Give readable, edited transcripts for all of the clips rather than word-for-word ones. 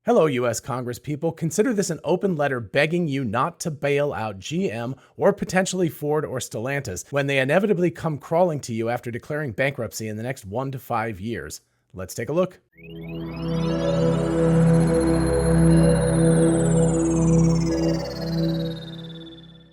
Hello, US Congress people. Consider this an open letter begging you not to bail out GM or potentially Ford or Stellantis when they inevitably come crawling to you after declaring bankruptcy in the next 1 to 5 years. Let's take a look.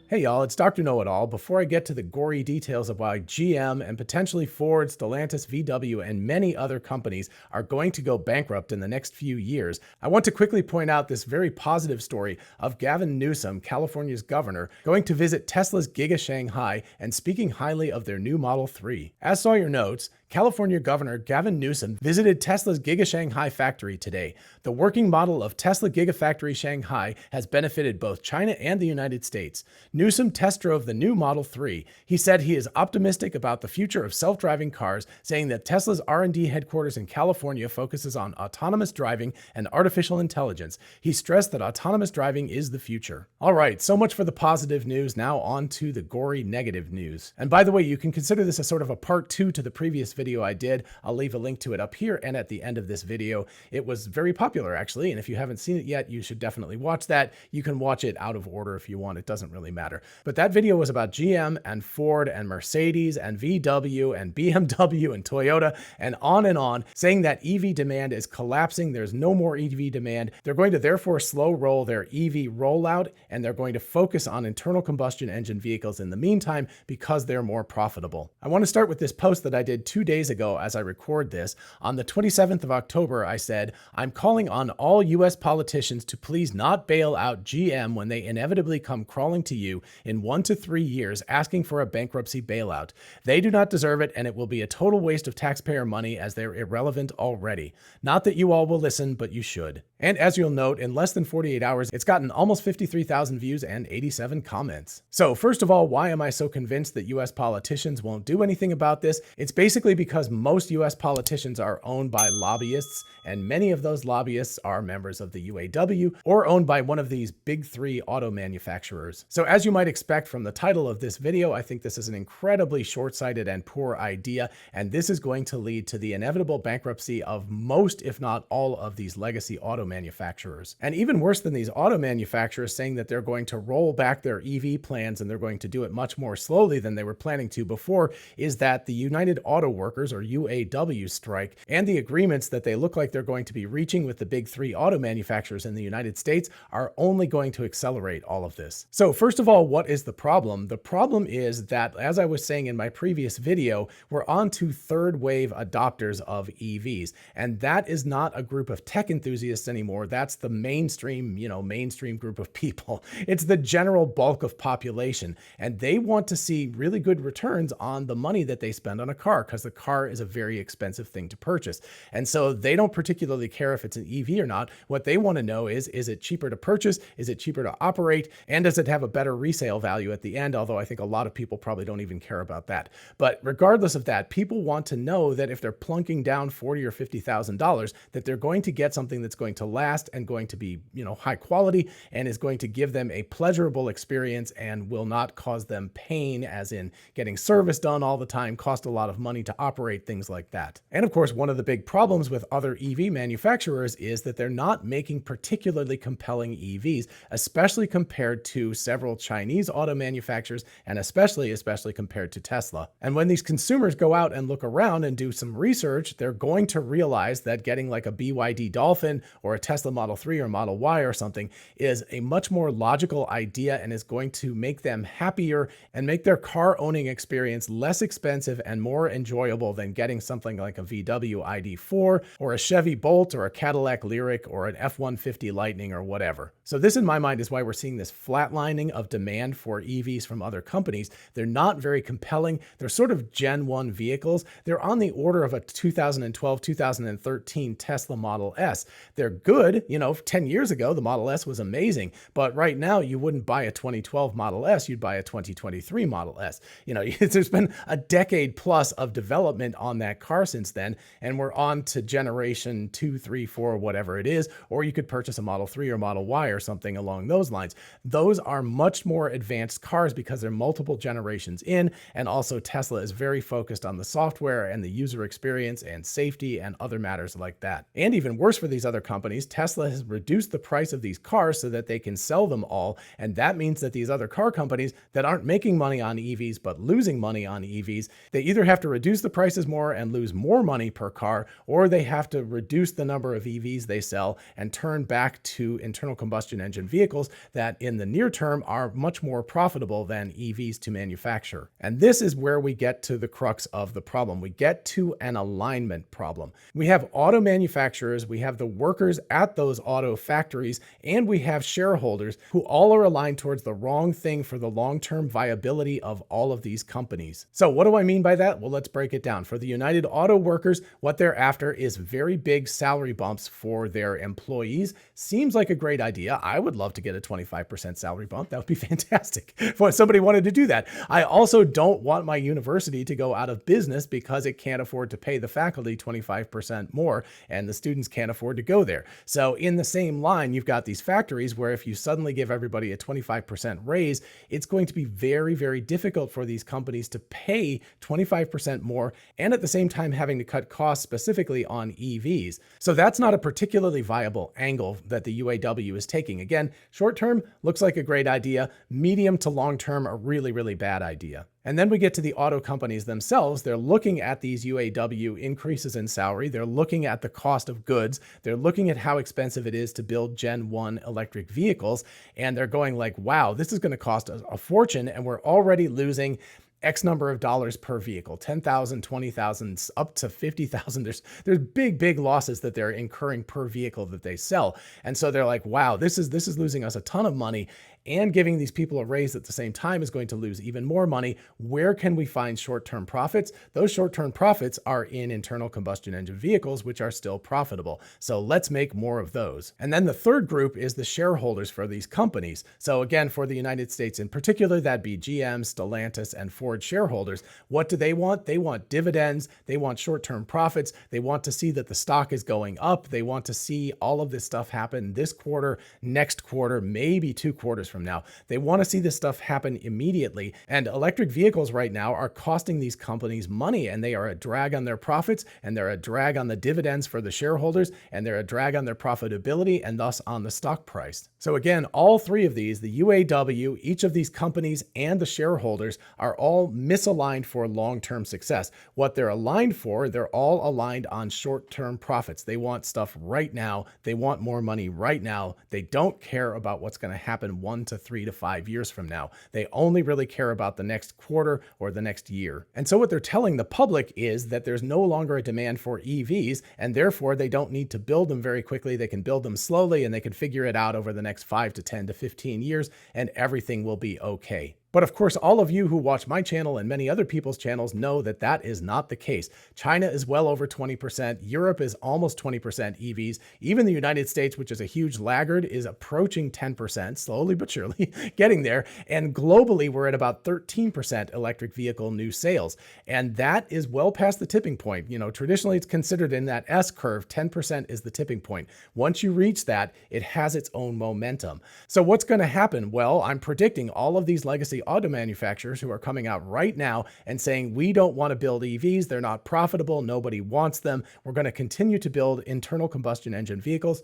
Hey y'all, it's Dr. Know-It-All. Before I get to the gory details of why GM and potentially Ford, Stellantis, VW, and many other companies are going to go bankrupt in the next few years, I want to quickly point out this very positive story of Gavin Newsom, California's governor, going to visit Tesla's Giga Shanghai and speaking highly of their new Model 3. As saw your notes, California Governor Gavin Newsom visited Tesla's Giga Shanghai factory today. The working model of Tesla Gigafactory Shanghai has benefited both China and the United States. Newsom test drove the new Model 3. He said he is optimistic about the future of self-driving cars, saying that Tesla's R&D headquarters in California focuses on autonomous driving and artificial intelligence. He stressed that autonomous driving is the future. All right, so much for the positive news. Now on to the gory negative news. And by the way, you can consider this a sort of a part 2 to the previous video I did. I'll leave a link to it up here and at the end of this video. It was very popular actually, and if you haven't seen it yet, you should definitely watch that. You can watch it out of order if you want. It doesn't really matter. But that video was about GM and Ford and Mercedes and VW and BMW and Toyota and on, saying that EV demand is collapsing. There's no more EV demand. They're going to therefore slow roll their EV rollout, and they're going to focus on internal combustion engine vehicles in the meantime because they're more profitable. I want to start with this post that I did 2 days ago as I record this. On the 27th of October, I said, "I'm calling on all US politicians to please not bail out GM when they inevitably come crawling to you in 1 to 3 years asking for a bankruptcy bailout. They do not deserve it, and it will be a total waste of taxpayer money as they're irrelevant already. Not that you all will listen, but you should." And as you'll note, in less than 48 hours, it's gotten almost 53,000 views and 87 comments. So first of all, why am I so convinced that US politicians won't do anything about this? It's basically because most US politicians are owned by lobbyists, and many of those lobbyists are members of the UAW or owned by one of these big 3 auto manufacturers. So as you might expect from the title of this video, I think this is an incredibly short-sighted and poor idea, and this is going to lead to the inevitable bankruptcy of most, if not all, of these legacy auto manufacturers. And even worse than these auto manufacturers saying that they're going to roll back their EV plans and they're going to do it much more slowly than they were planning to before is that the United Auto Workers, or UAW, strike and the agreements that they look like they're going to be reaching with the big 3 auto manufacturers in the United States are only going to accelerate all of this. So first of all, what is the problem? The problem is that, as I was saying in my previous video, we're on to third wave adopters of EVs. And that is not a group of tech enthusiasts anymore. That's the mainstream, mainstream group of people. It's the general bulk of population. And they want to see really good returns on the money that they spend on a car, because the car is a very expensive thing to purchase. And so they don't particularly care if it's an EV or not. What they want to know is it cheaper to purchase? Is it cheaper to operate? And does it have a better resale value at the end? Although I think a lot of people probably don't even care about that. But regardless of that, people want to know that if they're plunking down $40,000 or $50,000, that they're going to get something that's going to last and going to be, high quality and is going to give them a pleasurable experience and will not cause them pain, as in getting service done all the time, cost a lot of money to operate, things like that. And of course, one of the big problems with other EV manufacturers is that they're not making particularly compelling EVs, especially compared to several Chinese auto manufacturers and especially compared to Tesla. And when these consumers go out and look around and do some research, they're going to realize that getting like a BYD Dolphin or a Tesla Model 3 or Model Y or something is a much more logical idea and is going to make them happier and make their car owning experience less expensive and more enjoyable than getting something like a VW ID4 or a Chevy Bolt or a Cadillac Lyriq or an F-150 Lightning or whatever. So this, in my mind, is why we're seeing this flatlining of demand for EVs from other companies. They're not very compelling. They're sort of Gen 1 vehicles. They're on the order of a 2012, 2013 Tesla Model S. They're good. 10 years ago, the Model S was amazing. But right now, you wouldn't buy a 2012 Model S. You'd buy a 2023 Model S. There's been a decade plus of development on that car since then. And we're on to generation 2, 3, 4, whatever it is. Or you could purchase a Model 3 or Model Y or something along those lines. Those are much more advanced cars because they're multiple generations in. And also Tesla is very focused on the software and the user experience and safety and other matters like that. And even worse for these other companies, companies, Tesla has reduced the price of these cars so that they can sell them all. And that means that these other car companies that aren't making money on EVs, but losing money on EVs, they either have to reduce the prices more and lose more money per car, or they have to reduce the number of EVs they sell and turn back to internal combustion engine vehicles that in the near term are much more profitable than EVs to manufacture. And this is where we get to the crux of the problem. We get to an alignment problem. We have auto manufacturers, we have the workers at those auto factories, and we have shareholders who all are aligned towards the wrong thing for the long-term viability of all of these companies. So what do I mean by that? Well, let's break it down. For the United Auto Workers, what they're after is very big salary bumps for their employees. Seems like a great idea. I would love to get a 25% salary bump. That would be fantastic if somebody wanted to do that. I also don't want my university to go out of business because it can't afford to pay the faculty 25% more and the students can't afford to go there. So in the same line, you've got these factories where if you suddenly give everybody a 25% raise, it's going to be very, very difficult for these companies to pay 25% more and at the same time having to cut costs specifically on EVs. So that's not a particularly viable angle that the UAW is taking. Again, short term looks like a great idea. Medium to long term, a really, really bad idea. And then we get to the auto companies themselves. They're looking at these UAW increases in salary. They're looking at the cost of goods. They're looking at how expensive it is to build Gen 1 electric vehicles. And they're going like, wow, this is going to cost a fortune. And we're already losing X number of dollars per vehicle, 10,000, 20,000, up to 50,000. There's big losses that they're incurring per vehicle that they sell. And so they're like, wow, this is losing us a ton of money. And giving these people a raise at the same time is going to lose even more money. Where can we find short-term profits? Those short-term profits are in internal combustion engine vehicles, which are still profitable. So let's make more of those. And then the third group is the shareholders for these companies. So again, for the United States in particular, that'd be GM, Stellantis, and Ford shareholders. What do they want? They want dividends. They want short-term profits. They want to see that the stock is going up. They want to see all of this stuff happen this quarter, next quarter, maybe 2 quarters from now. They want to see this stuff happen immediately. And electric vehicles right now are costing these companies money, and they are a drag on their profits, and they're a drag on the dividends for the shareholders, and they're a drag on their profitability and thus on the stock price. So again, all three of these, the UAW, each of these companies, and the shareholders are all misaligned for long-term success. What they're aligned for, they're all aligned on short-term profits. They want stuff right now. They want more money right now. They don't care about what's going to happen 1 to 3 to 5 years from now. They only really care about the next quarter or the next year. And so what they're telling the public is that there's no longer a demand for EVs, and therefore they don't need to build them very quickly. They can build them slowly, and they can figure it out over the next 5 to 10 to 15 years, and everything will be okay. But of course, all of you who watch my channel and many other people's channels know that that is not the case. China is well over 20%. Europe is almost 20% EVs. Even the United States, which is a huge laggard, is approaching 10%, slowly but surely getting there. And globally, we're at about 13% electric vehicle new sales. And that is well past the tipping point. You know, traditionally it's considered in that S curve, 10% is the tipping point. Once you reach that, it has its own momentum. So what's going to happen? Well, I'm predicting all of these legacy auto manufacturers who are coming out right now and saying, we don't want to build EVs. They're not profitable. Nobody wants them. We're going to continue to build internal combustion engine vehicles.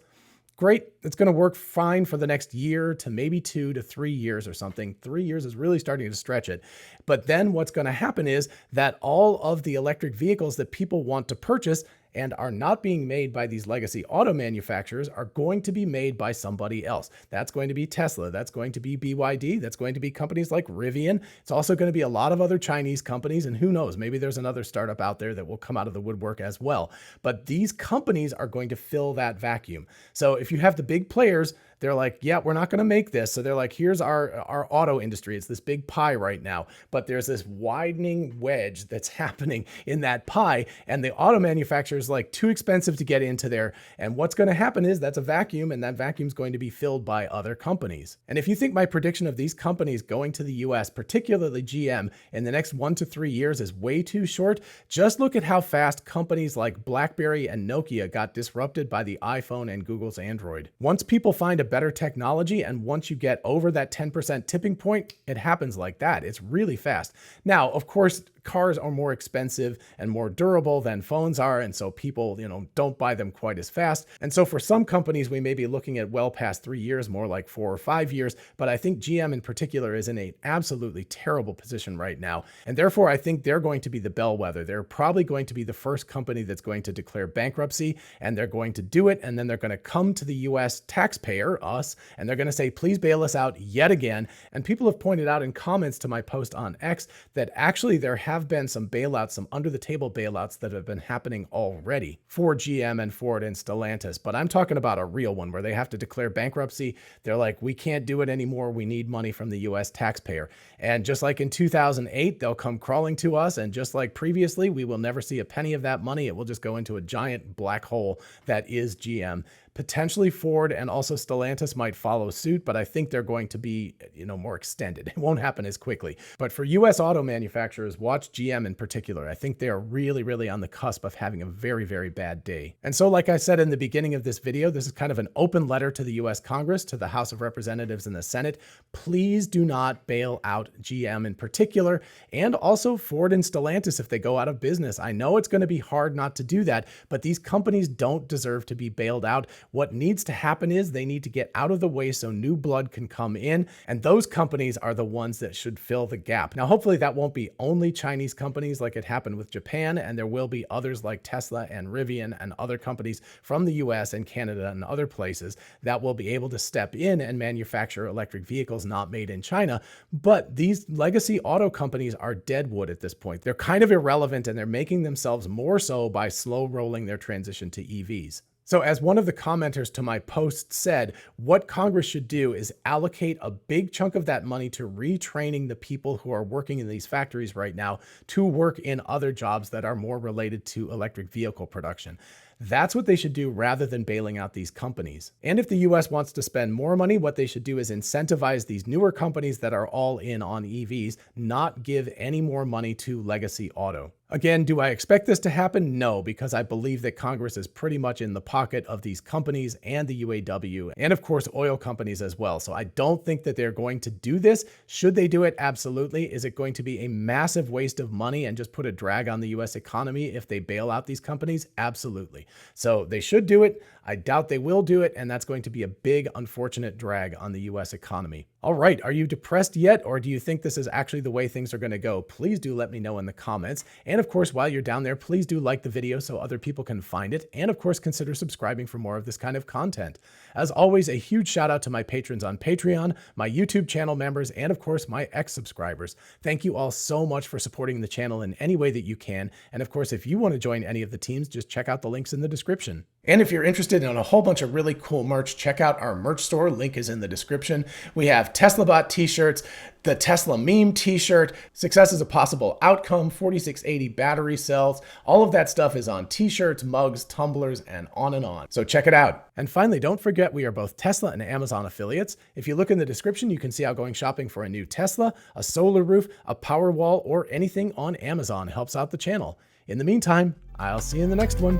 Great. It's going to work fine for the next year to maybe 2 to 3 years or something. 3 years is really starting to stretch it. But then what's going to happen is that all of the electric vehicles that people want to purchase and are not being made by these legacy auto manufacturers are going to be made by somebody else. That's going to be Tesla. That's going to be BYD. That's going to be companies like Rivian. It's also going to be a lot of other Chinese companies. And who knows, maybe there's another startup out there that will come out of the woodwork as well. But these companies are going to fill that vacuum. So if you have the big players, they're like, yeah, we're not going to make this. So they're like, here's our auto industry. It's this big pie right now, but there's this widening wedge that's happening in that pie. And the auto manufacturers like too expensive to get into there. And what's going to happen is that's a vacuum, and that vacuum is going to be filled by other companies. And if you think my prediction of these companies going to the US, particularly GM, in the next 1 to 3 years is way too short, just look at how fast companies like BlackBerry and Nokia got disrupted by the iPhone and Google's Android. Once people find a better technology, and once you get over that 10% tipping point, it happens like that. It's really fast. Now, of course, cars are more expensive and more durable than phones are, and so people, don't buy them quite as fast. And so for some companies, we may be looking at well past 3 years, more like 4 or 5 years. But I think GM in particular is in an absolutely terrible position right now. And therefore, I think they're going to be the bellwether. They're probably going to be the first company that's going to declare bankruptcy, and they're going to do it. And then they're going to come to the US taxpayer, us, and they're going to say, please bail us out yet again. And people have pointed out in comments to my post on X that actually there have been some bailouts, some under the table bailouts that have been happening already for GM and Ford and Stellantis. But I'm talking about a real one where they have to declare bankruptcy. They're like, we can't do it anymore. We need money from the US taxpayer. And just like in 2008, they'll come crawling to us. And just like previously, we will never see a penny of that money. It will just go into a giant black hole that is GM. Potentially Ford and also Stellantis might follow suit, but I think they're going to be, more extended. It won't happen as quickly. But for US auto manufacturers, watch GM in particular. I think they are really, really on the cusp of having a very, very bad day. And so, like I said in the beginning of this video, this is kind of an open letter to the US Congress, to the House of Representatives and the Senate. Please do not bail out GM in particular, and also Ford and Stellantis if they go out of business. I know it's going to be hard not to do that, but these companies don't deserve to be bailed out. What needs to happen is they need to get out of the way so new blood can come in, and those companies are the ones that should fill the gap. Now, hopefully that won't be only Chinese companies like it happened with Japan, and there will be others like Tesla and Rivian and other companies from the US and Canada and other places that will be able to step in and manufacture electric vehicles not made in China. But these legacy auto companies are dead wood at this point. They're kind of irrelevant, and they're making themselves more so by slow rolling their transition to EVs. So as one of the commenters to my post said, what Congress should do is allocate a big chunk of that money to retraining the people who are working in these factories right now to work in other jobs that are more related to electric vehicle production. That's what they should do rather than bailing out these companies. And if the US wants to spend more money, what they should do is incentivize these newer companies that are all in on EVs, not give any more money to legacy auto. Again, do I expect this to happen? No, because I believe that Congress is pretty much in the pocket of these companies and the UAW, and of course oil companies as well. So I don't think that they're going to do this. Should they do it? Absolutely. Is it going to be a massive waste of money and just put a drag on the US economy if they bail out these companies? Absolutely. So they should do it. I doubt they will do it, and that's going to be a big, unfortunate drag on the US economy. All right, are you depressed yet, or do you think this is actually the way things are going to go? Please do let me know in the comments. And of course, while you're down there, please do like the video so other people can find it. And of course, consider subscribing for more of this kind of content. As always, a huge shout out to my patrons on Patreon, my YouTube channel members, and of course, my X subscribers. Thank you all so much for supporting the channel in any way that you can. And of course, if you want to join any of the teams, just check out the links in the description. And if you're interested in a whole bunch of really cool merch, check out our merch store. Link is in the description. We have TeslaBot t-shirts, the Tesla meme t-shirt, Success is a Possible Outcome, 4680 battery cells. All of that stuff is on t-shirts, mugs, tumblers, and on. So check it out. And finally, don't forget we are both Tesla and Amazon affiliates. If you look in the description, you can see how going shopping for a new Tesla, a solar roof, a Powerwall, or anything on Amazon helps out the channel. In the meantime, I'll see you in the next one.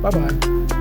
Bye-bye.